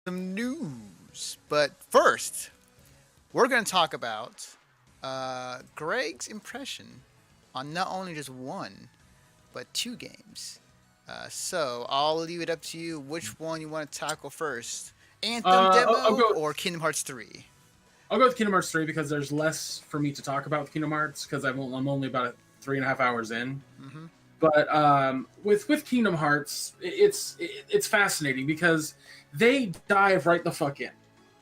some news. But first, we're going to talk about Greg's impression on not only just one, but two games. So I'll leave it up to you which one you want to tackle first. Anthem I'll demo go. or Kingdom Hearts 3? I'll go with Kingdom Hearts 3 because there's less for me to talk about with Kingdom Hearts because I'm only about 3.5 hours in. Mm-hmm. But with Kingdom Hearts, it's fascinating because they dive right the fuck in.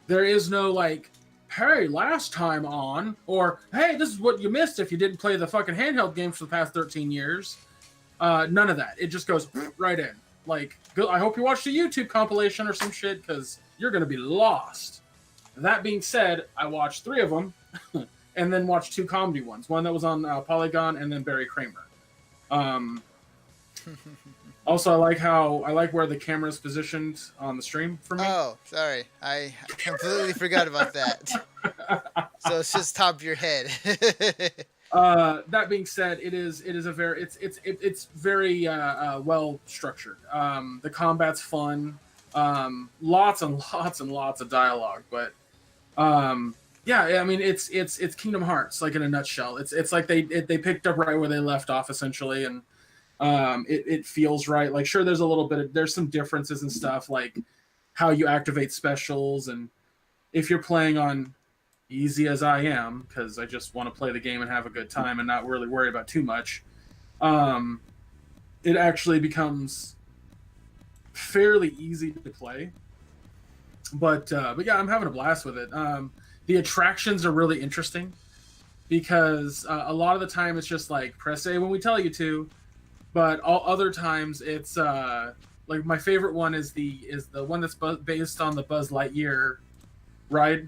There is no like, hey, last time on, or hey, this is what you missed if you didn't play the fucking handheld games for the past 13 years. None of that. It just goes right in. Like, I hope you watched a YouTube compilation or some shit because you're gonna be lost. That being said, I watched 3 of them, and then watched 2 comedy ones. One that was on Polygon, and then Barry Kramer. Also, I like where the camera is positioned on the stream for me. Oh, sorry. I completely forgot about that. So it's just top of your head. That being said, it's very well structured. The combat's fun. Lots and lots and lots of dialogue, but yeah, I mean it's Kingdom Hearts like in a nutshell. It's like they picked up right where they left off essentially, and it feels right. Like sure, there's some differences and stuff like how you activate specials, and if you're playing on easy as I am because I just want to play the game and have a good time and not really worry about too much, it actually becomes fairly easy to play. But yeah, I'm having a blast with it. The attractions are really interesting because a lot of the time it's just like press A when we tell you to, but all other times it's like my favorite one is the one that's based on the Buzz Lightyear ride.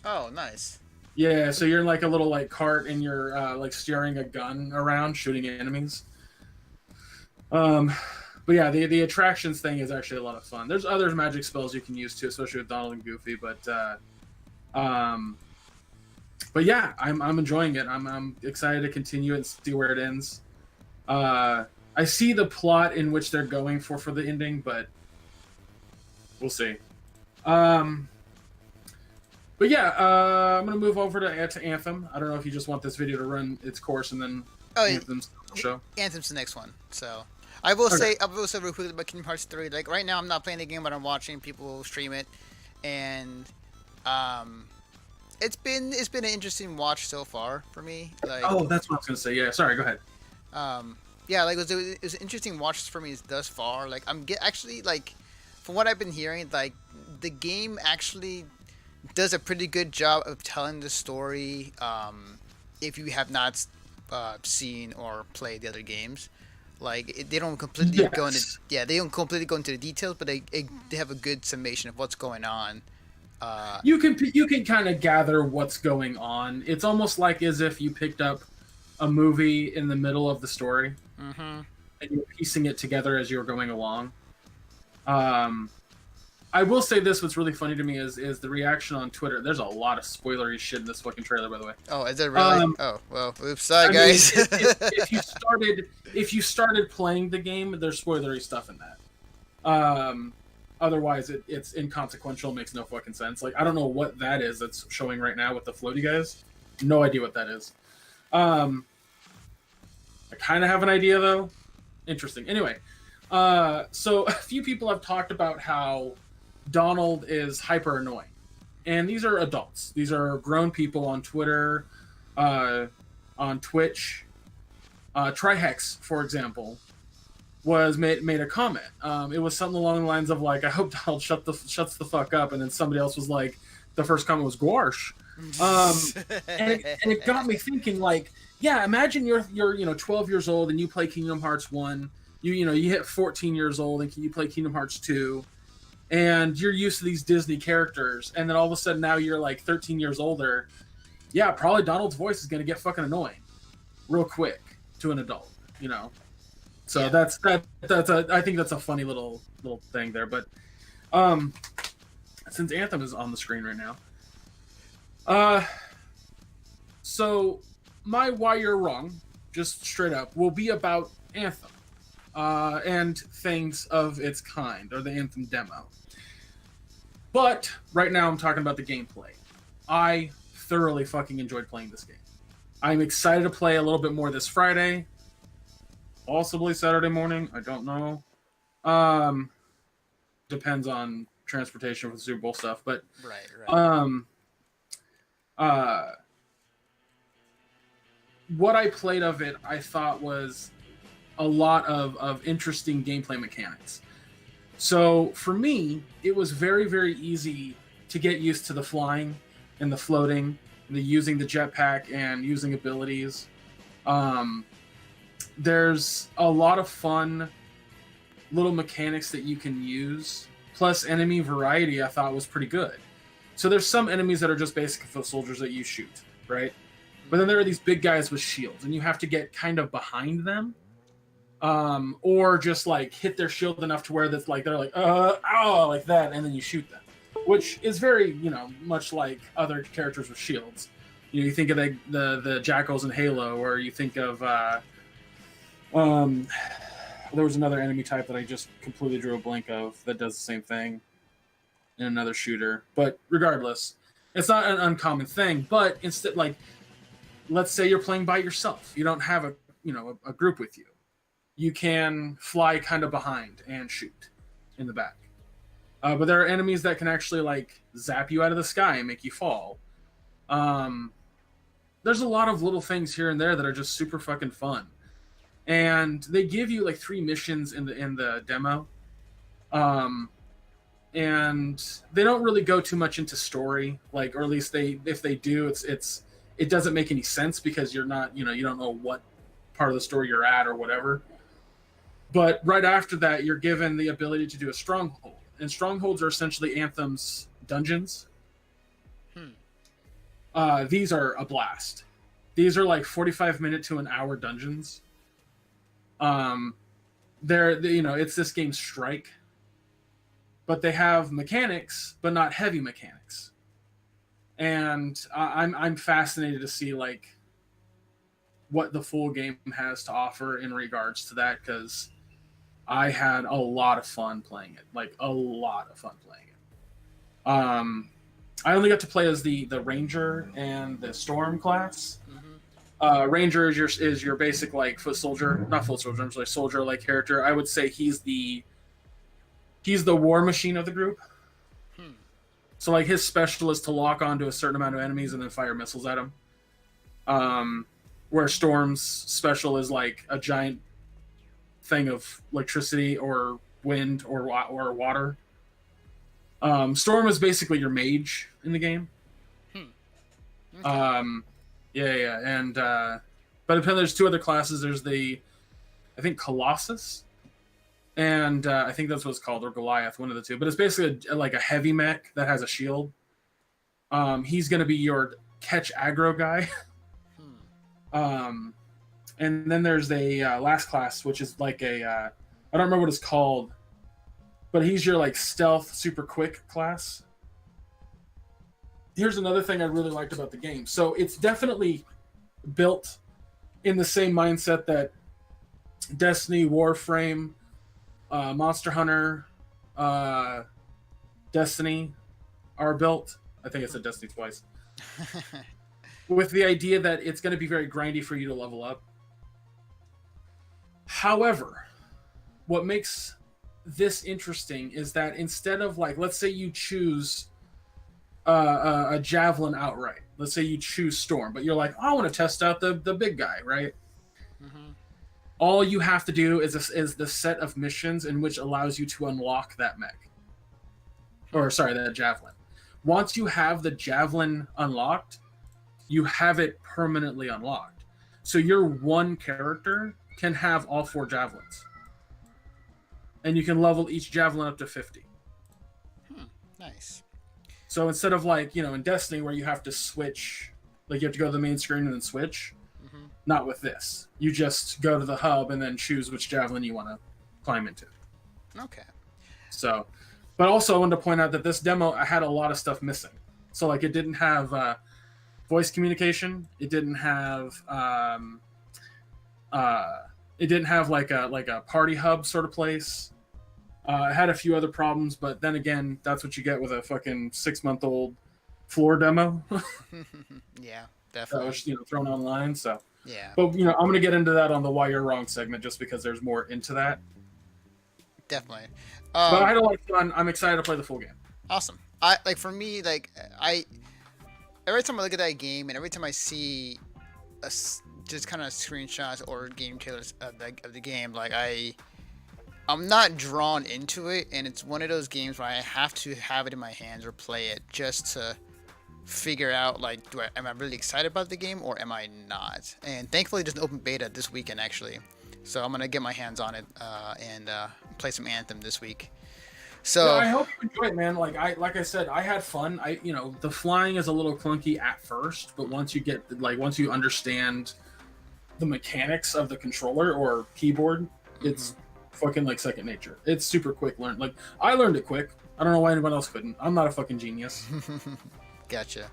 Oh, nice. Yeah, so you're in like a little like cart and you're like steering a gun around shooting enemies. But yeah, the attractions thing is actually a lot of fun. There's other magic spells you can use too, especially with Donald and Goofy. But yeah, I'm enjoying it. I'm excited to continue it and see where it ends. I see the plot in which they're going for the ending, but we'll see. But yeah, I'm gonna move over to Anthem. I don't know if you just want this video to run its course and then Anthem's show. Anthem's the next one. So I will say real quickly about Kingdom Hearts 3. Like right now, I'm not playing the game, but I'm watching people stream it, and it's been an interesting watch so far for me. Like that's what I was gonna say. Yeah, sorry, go ahead. Yeah, like it was an interesting watch for me thus far. Like actually like from what I've been hearing, like the game actually does a pretty good job of telling the story. If you have not seen or played the other games, like they don't completely go into the details, but they have a good summation of what's going on. You can kind of gather what's going on. It's almost like as if you picked up a movie in the middle of the story, and you're piecing it together as you're going along. I will say this: what's really funny to me is the reaction on Twitter. There's a lot of spoilery shit in this fucking trailer, by the way. Oh, is it really? Oh, well, oops, sorry, guys. If you started playing the game, there's spoilery stuff in that. Otherwise, it's inconsequential, makes no fucking sense. Like, I don't know what that is that's showing right now with the floaty guys. No idea what that is. I kind of have an idea, though. Interesting. Anyway, so a few people have talked about how Donald is hyper annoying. And these are adults. These are grown people on Twitter, on Twitch. Trihex, for example, made a comment. It was something along the lines of like, "I hope Donald shuts the fuck up," and then somebody else was like, the first comment was "Gwarsh," and it got me thinking. Like, yeah, imagine you're 12 years old and you play Kingdom Hearts 1. You hit 14 years old and you play Kingdom Hearts 2, and you're used to these Disney characters, and then all of a sudden now you're like 13 years older. Yeah, probably Donald's voice is gonna get fucking annoying, real quick to an adult, So yeah. that's I think that's a funny little thing there. But since Anthem is on the screen right now, so my why you're wrong, just straight up, will be about Anthem and things of its kind, or the Anthem demo. But right now I'm talking about the gameplay. I thoroughly fucking enjoyed playing this game. I'm excited to play a little bit more this Friday. Possibly Saturday morning. I don't know. Depends on transportation for the Super Bowl stuff. But Right. um, uh, what I played of it, I thought was a lot of interesting gameplay mechanics. So for me, it was very, very easy to get used to the flying and the floating, the using the jetpack and using abilities. There's a lot of fun little mechanics that you can use. Plus, enemy variety I thought was pretty good. So there's some enemies that are just basic foot soldiers that you shoot, right? But then there are these big guys with shields, and you have to get kind of behind them, or just like hit their shield enough to where that's like they're like oh, like that, and then you shoot them, which is very much like other characters with shields. You think of the jackals in Halo, or you think of there was another enemy type that I just completely drew a blank of that does the same thing in another shooter. But regardless, it's not an uncommon thing. But instead, like, let's say you're playing by yourself, you don't have a group with you. You can fly kind of behind and shoot in the back. But there are enemies that can actually like zap you out of the sky and make you fall. There's a lot of little things here and there that are just super fucking fun. And they give you like 3 missions in the demo. And they don't really go too much into story, like, or at least if they do, it doesn't make any sense because you're not, you don't know what part of the story you're at or whatever. But right after that, you're given the ability to do a stronghold. And strongholds are essentially Anthem's dungeons. These are a blast. These are like 45-minute to an hour dungeons. It's this game's strike, but they have mechanics, but not heavy mechanics. And I'm fascinated to see like what the full game has to offer in regards to that, because I had a lot of fun playing it, like a lot of fun playing it. I only got to play as the Ranger and the Storm class. Ranger is your basic like foot soldier, not foot soldier, I'm sorry, soldier like character. I would say he's the war machine of the group. So like his special is to lock onto a certain amount of enemies and then fire missiles at them. Where Storm's special is like a giant thing of electricity or wind or water. Storm is basically your mage in the game. Okay. Yeah, and but apparently there's 2 other classes. There's I think Colossus, and I think that's what it's called, or Goliath, one of the 2. But it's basically like a heavy mech that has a shield. He's going to be your catch aggro guy. And then there's the last class, which is like I don't remember what it's called, but he's your like stealth super quick class. Here's another thing I really liked about the game. So it's definitely built in the same mindset that Destiny, Warframe, Monster Hunter, Destiny are built. I think I said Destiny twice. With the idea that it's going to be very grindy for you to level up. However, what makes this interesting is that instead of like, let's say you choose a javelin outright. Let's say you choose Storm, but you're like, oh, I want to test out the big guy, right? All you have to do is the set of missions in which allows you to unlock that mech. Or sorry, that javelin. Once you have the javelin unlocked, you have it permanently unlocked. So your one character can have all 4 javelins. And you can level each javelin up to 50. Nice. So instead of like, in Destiny where you have to switch, like you have to go to the main screen and then switch, not with this. You just go to the hub and then choose which javelin you want to climb into. Okay. So, but also I wanted to point out that this demo had a lot of stuff missing. So like it didn't have voice communication. It didn't have like a party hub sort of place. It had a few other problems, but then again, that's what you get with a fucking 6-month-old floor demo Yeah, that definitely. was thrown online. So, Yeah, but I'm gonna get into that on the Why You're Wrong segment just because there's more into that. definitely. But I Um, had a lot of fun. I'm excited to play the full game. awesome. I like for me like I every time I look at that game and every time I see just kind of screenshots or game trailers of the game, like I'm not drawn into it, and it's one of those games where I have to have it in my hands or play it just to figure out like am I really excited about the game or am I not? And thankfully, there's an open beta this weekend actually, so I'm gonna get my hands on it and play some Anthem this week. Yeah, So I hope you enjoy it, man. Like I said, I had fun. The flying is a little clunky at first, but once you understand the mechanics of the controller or keyboard, mhm. it's fucking like second nature. It's super quick learn. Like I learned it quick. I don't know why anyone else couldn't. I'm not a fucking genius. Gotcha.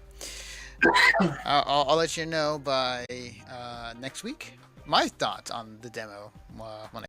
I'll let you know by next week my thoughts on the demo when